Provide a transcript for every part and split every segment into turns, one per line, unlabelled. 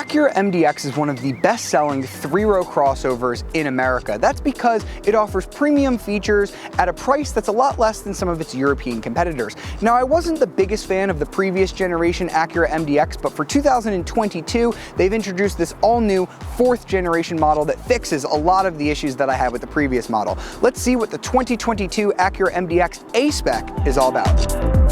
Acura MDX is one of the best-selling three-row crossovers in America. That's because it offers premium features at a price that's a lot less than some of its European competitors. Now, I wasn't the biggest fan of the previous generation Acura MDX, but for 2022, they've introduced this all-new 4th generation model that fixes a lot of the issues that I had with the previous model. Let's see what the 2022 Acura MDX A-spec is all about.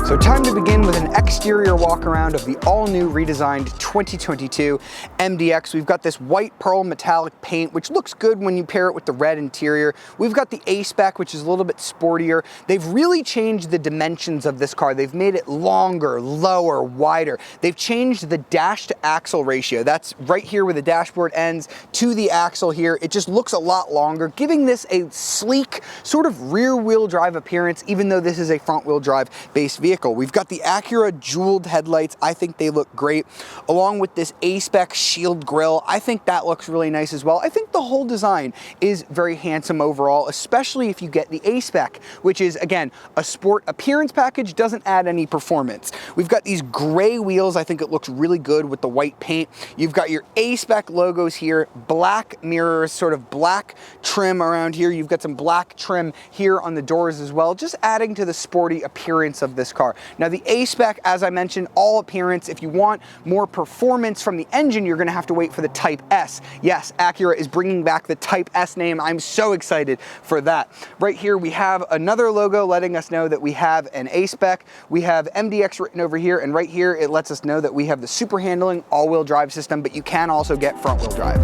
So time to begin with an exterior walk around of the all-new redesigned 2022 MDX. We've got this white pearl metallic paint, which looks good when you pair it with the red interior. We've got the A-spec, which is a little bit sportier. They've really changed the dimensions of this car. They've made it longer, lower, wider. They've changed the dash to axle ratio. That's right here where the dashboard ends to the axle here. It just looks a lot longer, giving this a sleek sort of rear wheel drive appearance, even though this is a front wheel drive based vehicle. We've got the Acura jeweled headlights. I think they look great, along with this A-spec shield grille. I think that looks really nice as well. I think the whole design is very handsome overall, especially if you get the A-spec, which is, again, a sport appearance package, doesn't add any performance. We've got these gray wheels. I think it looks really good with the white paint. You've got your A-spec logos here, black mirrors, sort of black trim around here. You've got some black trim here on the doors as well, just adding to the sporty appearance of this car. Now the A-spec, as I mentioned, all appearance. If you want more performance from the engine, you're gonna have to wait for the Type S. Yes, Acura is bringing back the Type S name. I'm so excited for that. Right here, we have another logo letting us know that we have an A-spec. We have MDX written over here, and right here, it lets us know that we have the super handling all-wheel drive system, but you can also get front-wheel drive.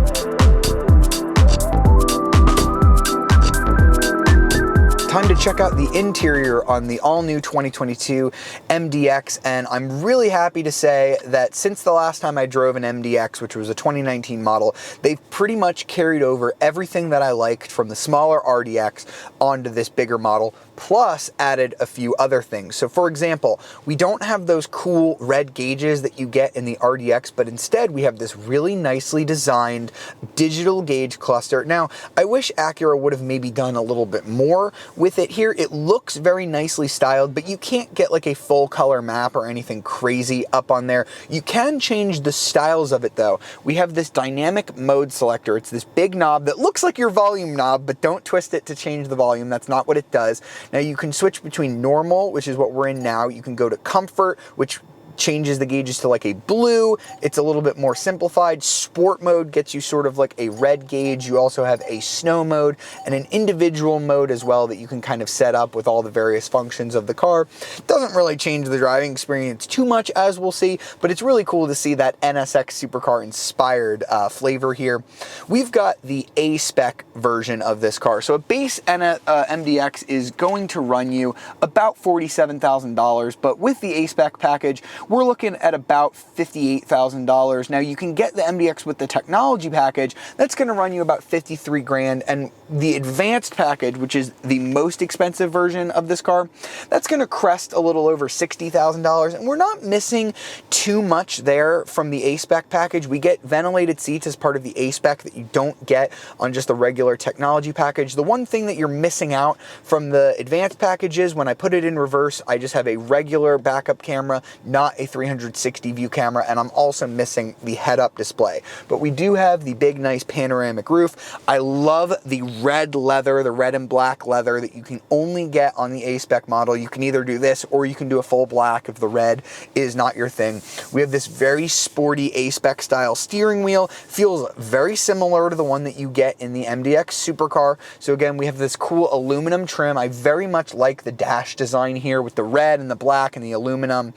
Time to check out the interior on the all-new 2022 MDX, and I'm really happy to say that since the last time I drove an MDX, which was a 2019 model, they've pretty much carried over everything that I liked from the smaller RDX onto this bigger model, plus added a few other things. So for example, we don't have those cool red gauges that you get in the RDX, but instead we have this really nicely designed digital gauge cluster. Now, I wish Acura would have maybe done a little bit more with it here. It looks very nicely styled, but you can't get like a full color map or anything crazy up on there. You can change the styles of it though. We have this dynamic mode selector. It's this big knob that looks like your volume knob, but don't twist it to change the volume. That's not what it does. Now you can switch between normal, which is what we're in now. You can go to comfort, which changes the gauges to like a blue. It's a little bit more simplified. Sport mode gets you sort of like a red gauge. You also have a snow mode and an individual mode as well that you can kind of set up with all the various functions of the car. Doesn't really change the driving experience too much, as we'll see, but it's really cool to see that NSX supercar inspired flavor here. We've got the A-spec version of this car. So a base MDX is going to run you about $47,000, but with the A-spec package, we're looking at about $58,000. Now you can get the MDX with the technology package. That's going to run you about 53 grand, and the advanced package, which is the most expensive version of this car, that's going to crest a little over $60,000, and we're not missing too much there from the A-spec package. We get ventilated seats as part of the A-spec that you don't get on just the regular technology package. The one thing that you're missing out from the advanced package is when I put it in reverse, I just have a regular backup camera, not a 360 view camera, and I'm also missing the head-up display. But we do have the big, nice panoramic roof. I love the red leather, the red and black leather that you can only get on the A-spec model. You can either do this or you can do a full black if the red is not your thing. We have this very sporty A-spec style steering wheel. Feels very similar to the one that you get in the MDX supercar. So again, we have this cool aluminum trim. I very much like the dash design here with the red and the black and the aluminum.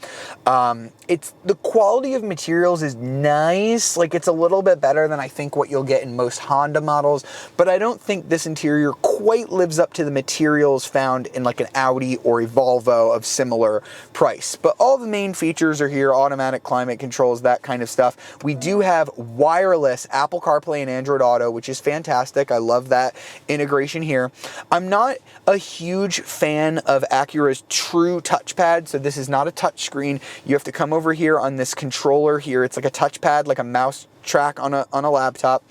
It's the quality of materials is nice. Like, it's a little bit better than I think what you'll get in most Honda models, but I don't think this interior quite lives up to the materials found in like an Audi or a Volvo of similar price. But all the main features are here: automatic climate controls, that kind of stuff. We do have wireless Apple CarPlay and Android Auto, which is fantastic. I love that integration here. I'm not a huge fan of Acura's true touchpad, so this is not a touch screen. You have to come over here on this controller here. It's like a touchpad, like a mouse track on a laptop.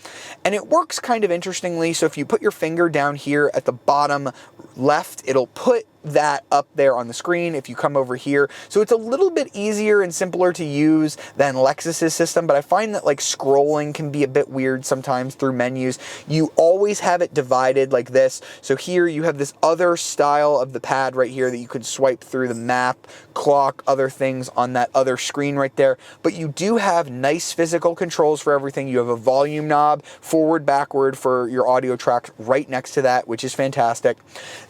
And it works kind of interestingly. So if you put your finger down here at the bottom left, it'll put that up there on the screen if you come over here. So it's a little bit easier and simpler to use than Lexus's system, but I find that like scrolling can be a bit weird sometimes through menus. You always have it divided like this. So here you have this other style of the pad right here that you can swipe through the map, clock, other things on that other screen right there. But you do have nice physical controls for everything. You have a volume knob, forward, backward for your audio tracks right next to that, which is fantastic.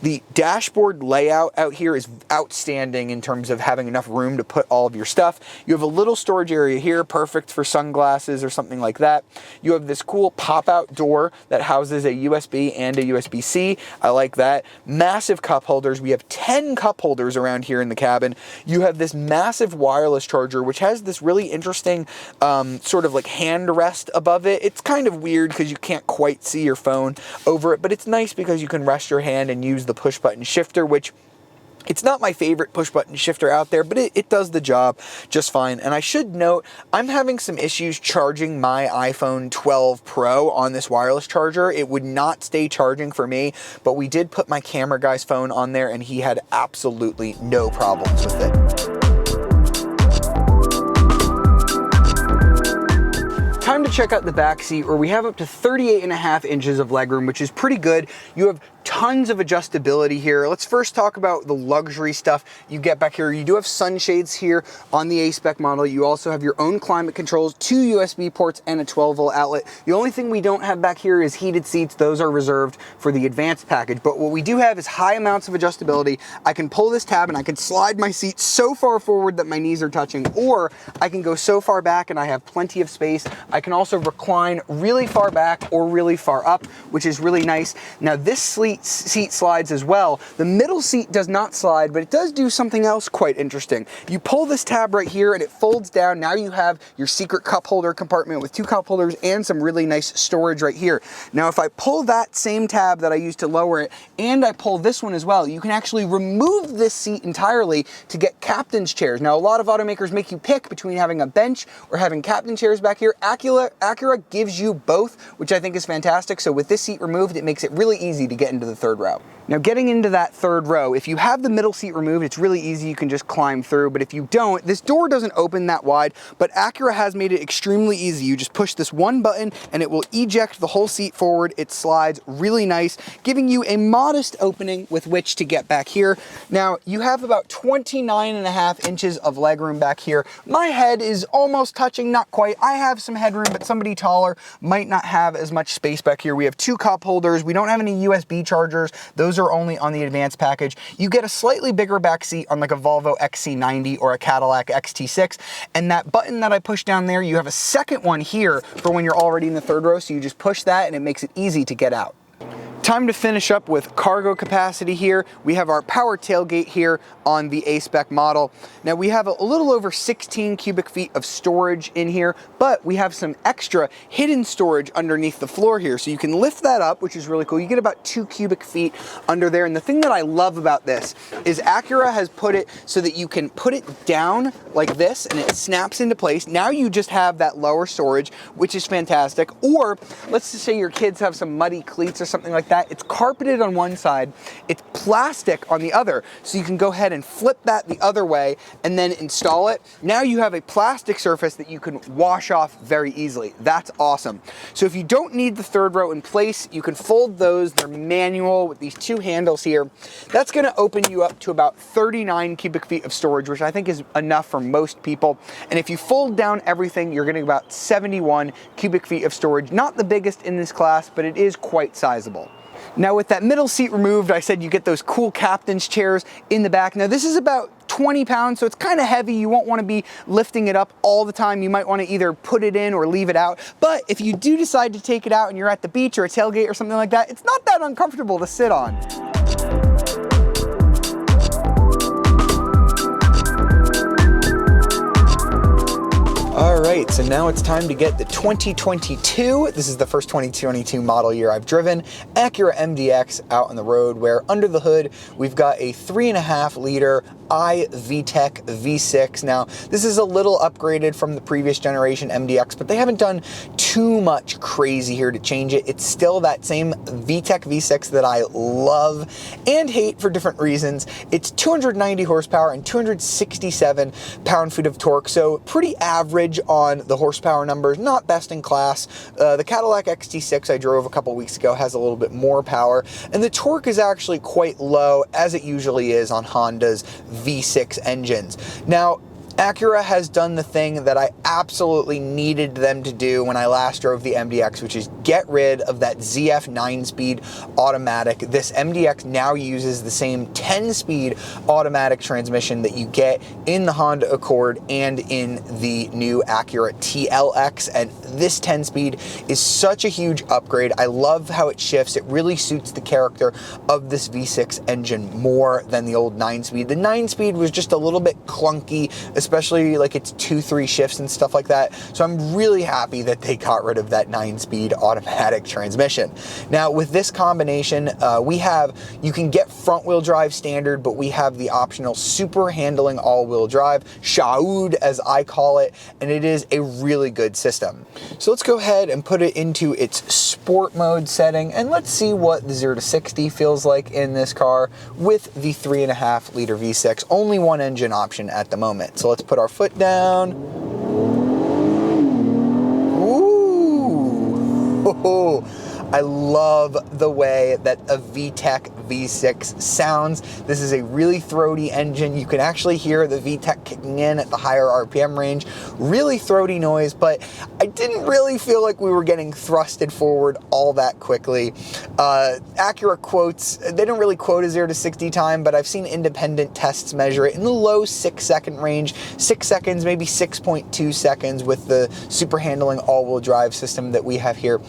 The dashboard layout out here is outstanding in terms of having enough room to put all of your stuff. You have a little storage area here, perfect for sunglasses or something like that. You have this cool pop-out door that houses a USB and a USB-C. I like that. Massive cup holders. We have 10 cup holders around here in the cabin. You have this massive wireless charger, which has this really interesting sort of like hand rest above it. It's kind of weird because you can't quite see your phone over it, but it's nice because you can rest your hand and use the push button shifter, which it's not my favorite push button shifter out there, but it does the job just fine. And I should note, I'm having some issues charging my iPhone 12 Pro on this wireless charger. It would not stay charging for me, but we did put my camera guy's phone on there and he had absolutely no problems with it. Time to check out the back seat, where we have up to 38.5 inches of legroom, which is pretty good. You have tons of adjustability here. Let's first talk about the luxury stuff you get back here. You do have sunshades here on the A-spec model. You also have your own climate controls, 2 USB ports, and a 12-volt outlet. The only thing we don't have back here is heated seats. Those are reserved for the advanced package. But what we do have is high amounts of adjustability. I can pull this tab and I can slide my seat so far forward that my knees are touching, or I can go so far back and I have plenty of space. I can also recline really far back or really far up, which is really nice. Now this seat slides as well. The middle seat does not slide, but it does do something else quite interesting. You pull this tab right here and it folds down. Now you have your secret cup holder compartment with 2 cup holders and some really nice storage right here. Now if I pull that same tab that I used to lower it and I pull this one as well, you can actually remove this seat entirely to get captain's chairs. Now a lot of automakers make you pick between having a bench or having captain chairs back here. Acura gives you both, which I think is fantastic. So with this seat removed, it makes it really easy to get into the third row. Now getting into that third row, if you have the middle seat removed, it's really easy, you can just climb through, but if you don't, this door doesn't open that wide, but Acura has made it extremely easy. You just push this one button and it will eject the whole seat forward. It slides really nice, giving you a modest opening with which to get back here. Now you have about 29.5 inches of legroom back here. My head is almost touching, not quite. I have some headroom, but somebody taller might not have as much space back here. We have 2 cup holders. We don't have any USB chargers. Those are only on the advanced package. You get a slightly bigger back seat on like a Volvo XC90 or a Cadillac XT6. And that button that I push down there, you have a second one here for when you're already in the third row. So you just push that and it makes it easy to get out. Time to finish up with cargo capacity here. We have our power tailgate here on the A-spec model. Now we have a little over 16 cubic feet of storage in here, but we have some extra hidden storage underneath the floor here. So you can lift that up, which is really cool. You get about 2 cubic feet under there. And the thing that I love about this is Acura has put it so that you can put it down like this and it snaps into place. Now you just have that lower storage, which is fantastic. Or let's just say your kids have some muddy cleats or something like that. It's carpeted on one side, it's plastic on the other. So you can go ahead and flip that the other way and then install it. Now you have a plastic surface that you can wash off very easily. That's awesome. So if you don't need the third row in place, you can fold those. They're manual with these 2 handles here. That's gonna open you up to about 39 cubic feet of storage, which I think is enough for most people. And if you fold down everything, you're getting about 71 cubic feet of storage. Not the biggest in this class, but it is quite sizable. Now with that middle seat removed, I said you get those cool captain's chairs in the back. Now this is about 20 pounds, so it's kind of heavy. You won't want to be lifting it up all the time. You might want to either put it in or leave it out. But if you do decide to take it out and you're at the beach or a tailgate or something like that, it's not that uncomfortable to sit on. All right, right, so now it's time to get the 2022. This is the first 2022 model year I've driven. Acura MDX out on the road, where under the hood we've got a 3.5 liter VTEC V6. Now, this is a little upgraded from the previous generation MDX, but they haven't done too much crazy here to change it. It's still that same VTEC V6 that I love and hate for different reasons. It's 290 horsepower and 267 pound-feet of torque, so pretty average on the horsepower numbers, not best in class. The Cadillac XT6 I drove a couple weeks ago has a little bit more power, and the torque is actually quite low, as it usually is on Honda's V6 engines. Now, Acura has done the thing that I absolutely needed them to do when I last drove the MDX, which is get rid of that ZF 9-speed automatic. This MDX now uses the same 10-speed automatic transmission that you get in the Honda Accord and in the new Acura TLX, and this 10-speed is such a huge upgrade. I love how it shifts. It really suits the character of this V6 engine more than the old 9-speed. The 9-speed was just a little bit clunky, especially like its 2-3 shifts and stuff like that. So I'm really happy that they got rid of that 9-speed automatic transmission. Now with this combination, you can get front wheel drive standard, but we have the optional super handling all-wheel drive, Shaoud as I call it, and it is a really good system. So let's go ahead and put it into its sport mode setting, and let's see what the 0 to 60 feels like in this car with the 3.5 liter V6. Only one engine option at the moment. So let's put our foot down. Ooh, I love the way that a VTEC V6 sounds. This is a really throaty engine. You can actually hear the VTEC kicking in at the higher RPM range. Really throaty noise, but I didn't really feel like we were getting thrusted forward all that quickly. Acura quotes, they don't really quote a 0 to 60 time, but I've seen independent tests measure it in the low 6-second range. 6 seconds, maybe 6.2 seconds with the super handling all-wheel drive system that we have here.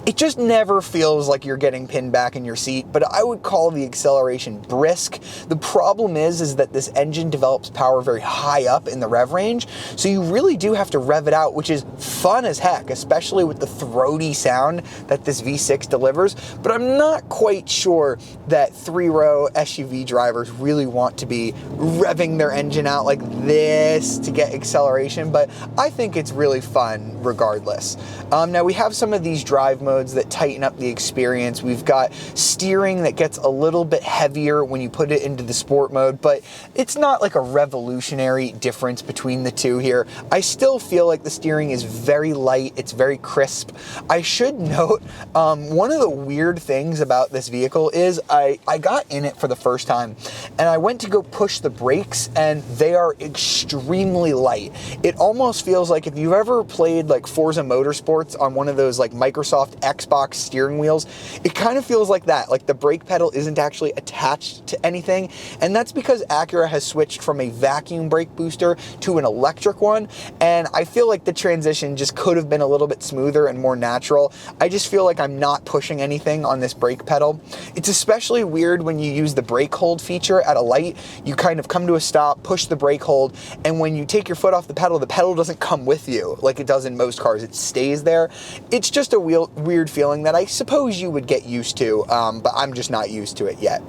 It just never feels like you're getting pinned back in your seat, but I would call the acceleration brisk. The problem is that this engine develops power very high up in the rev range, so you really do have to rev it out, which is fun as heck, especially with the throaty sound that this V6 delivers. But I'm not quite sure that 3-row SUV drivers really want to be revving their engine out like this to get acceleration, but I think it's really fun regardless. Now we have some of these drive modes that tighten up the experience. We've got steering that gets a little bit heavier when you put it into the sport mode, but it's not like a revolutionary difference between the two here. I still feel like the steering is very light. It's very crisp. I should note, one of the weird things about this vehicle is I got in it for the first time and I went to go push the brakes and they are extremely light. It almost feels like if you've ever played like Forza Motorsports on one of those like Microsoft Xbox steering wheels, it kind of feels like that. Like the brake pedal isn't actually attached to anything, and that's because Acura has switched from a vacuum brake booster to an electric one, and I feel like the transition just could have been a little bit smoother and more natural. I just feel like I'm not pushing anything on this brake pedal. It's especially weird when you use the brake hold feature at a light. You kind of come to a stop, push the brake hold, and when you take your foot off the pedal doesn't come with you like it does in most cars. It stays there. It's just a weird feeling that I suppose you would get used to, but I'm just not used to it yet.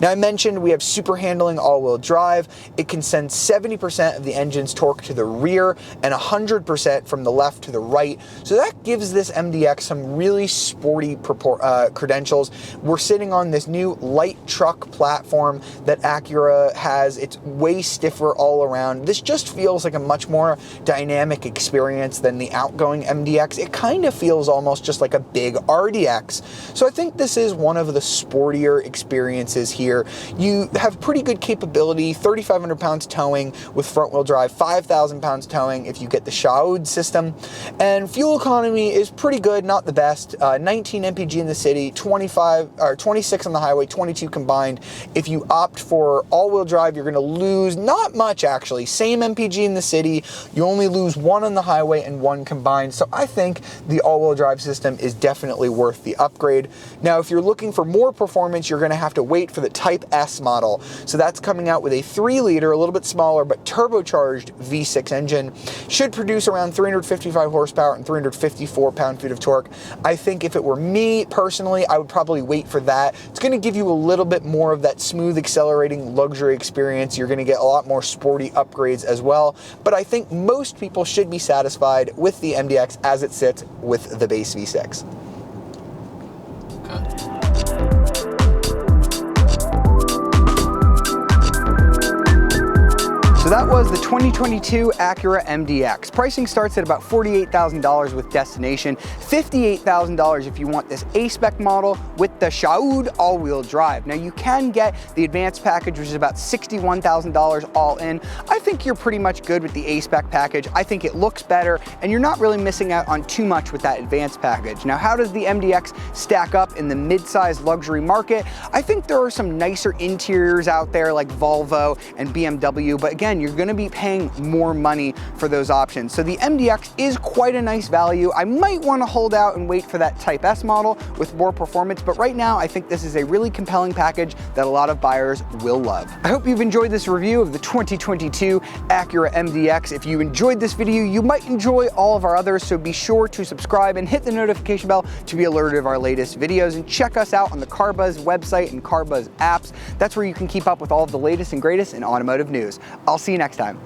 Now I mentioned we have super handling all-wheel drive. It can send 70% of the engine's torque to the rear and 100% from the left to the right. So that gives this MDX some really sporty credentials. We're sitting on this new light truck platform that Acura has. It's way stiffer all around. This just feels like a much more dynamic experience than the outgoing MDX. It kind of feels almost just like a big RDX. So I think this is one of the sportier experiences here. You have pretty good capability, 3,500 pounds towing with front wheel drive, 5,000 pounds towing if you get the Shaoud system, and fuel economy is pretty good, not the best. 19 mpg in the city, 26 on the highway, 22 combined. If you opt for all-wheel drive, you're going to lose not much actually. Same mpg in the city, you only lose 1 on the highway and 1 combined. So I think the all-wheel drive system is definitely worth the upgrade. Now, if you're looking for more performance, you're going to have to wait for the Type S model. So that's coming out with a 3-liter, a little bit smaller, but turbocharged V6 engine. Should produce around 355 horsepower and 354 pound-feet of torque. I think if it were me, personally, I would probably wait for that. It's going to give you a little bit more of that smooth accelerating luxury experience. You're going to get a lot more sporty upgrades as well. But I think most people should be satisfied with the MDX as it sits with the base V6. So that was the 2022 Acura MDX. Pricing starts at about $48,000 with destination, $58,000 if you want this A-spec model with the Shaoud all-wheel drive. Now you can get the advanced package, which is about $61,000 all in. I think you're pretty much good with the A-spec package. I think it looks better, and you're not really missing out on too much with that advanced package. Now, how does the MDX stack up in the mid-size luxury market? I think there are some nicer interiors out there like Volvo and BMW, but again, you're gonna be paying more money for those options. So the MDX is quite a nice value. I might wanna hold out and wait for that Type S model with more performance, but right now I think this is a really compelling package that a lot of buyers will love. I hope you've enjoyed this review of the 2022 Acura MDX. If you enjoyed this video, you might enjoy all of our others, so be sure to subscribe and hit the notification bell to be alerted of our latest videos, and check us out on the CarBuzz website and CarBuzz apps. That's where you can keep up with all of the latest and greatest in automotive news. I'll see you next time.